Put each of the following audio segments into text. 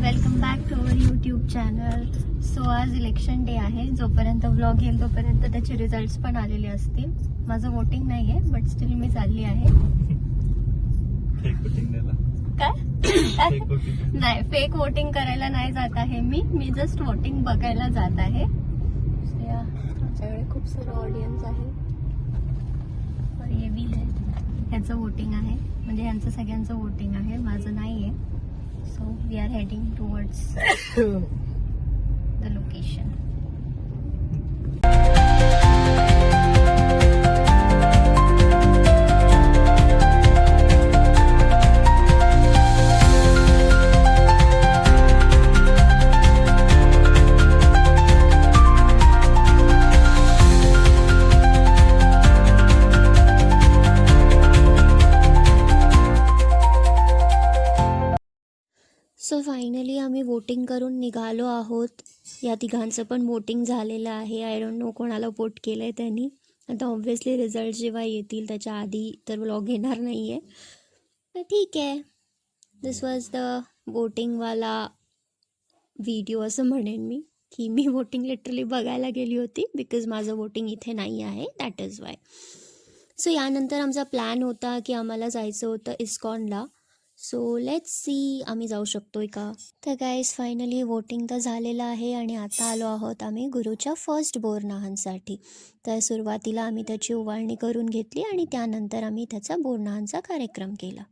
Welcome back to our YouTube channel. So आज election day आहे. जोपर्यंत व्लॉग येईल तोपर्यंत त्याचे रिझल्ट्स पण आलेले असतील. माझं वोटिंग नाही आहे बट स्टील मी चालली आहे. काय नाही, फेक वोटिंग करायला नाही जात आहे मी जस्ट वोटिंग बघायला जात आहे. आमच्याकडे खूप सारं ऑडियन्स आहे और ये भी है. ह्याचं वोटिंग आहे, म्हणजे ह्यांचं सगळ्यांचं वोटिंग आहे, माझं नाही आहे. So we are heading towards the location. So finally आम्ही वोटिंग करून निघालो आहोत. या तिघांचं पण वोटिंग झालेलं आहे. आय डोंट नो कोणाला वोट केलं आहे त्यांनी. आता ऑब्व्हियसली रिझल्ट जेव्हा येतील त्याच्या आधी तर व्लॉग येणार नाही आहे, तर ठीक आहे. दिस वॉज द वोटिंगवाला व्हिडिओ असं म्हणेन मी, की मी वोटिंग लिटरली बघायला गेली होती बिकॉज माझं वोटिंग इथे नाही आहे, दॅट इज वाय. सो यानंतर आमचा प्लॅन होता की आम्हाला जायचं होतं इस्कॉनला. सो लेट्स सी आम्ही जाऊ शकतोय का. तर गाईज फायनली वोटिंग तर झालेलं आहे आणि आता आलो आहोत आम्ही गुरुच्या फर्स्ट बोरनाहांसाठी. तर सुरुवातीला आम्ही त्याची ओवाळणी करून घेतली आणि त्यानंतर आम्ही त्याचा बोरनाहांचा कार्यक्रम केला.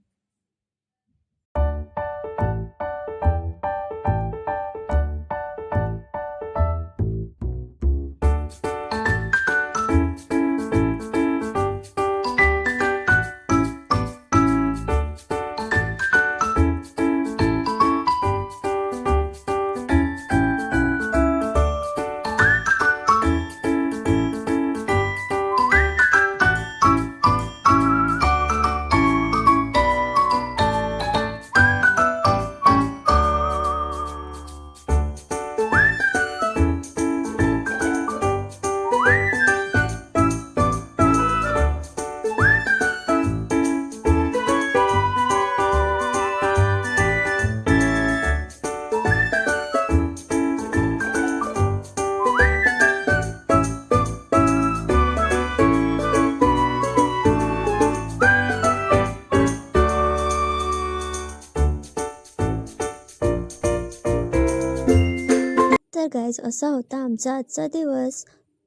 तर गाईज असा होता आमचा आजचा दिवस.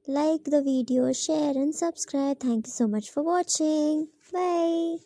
Like the video, share and subscribe. Thank you so much for watching. Bye.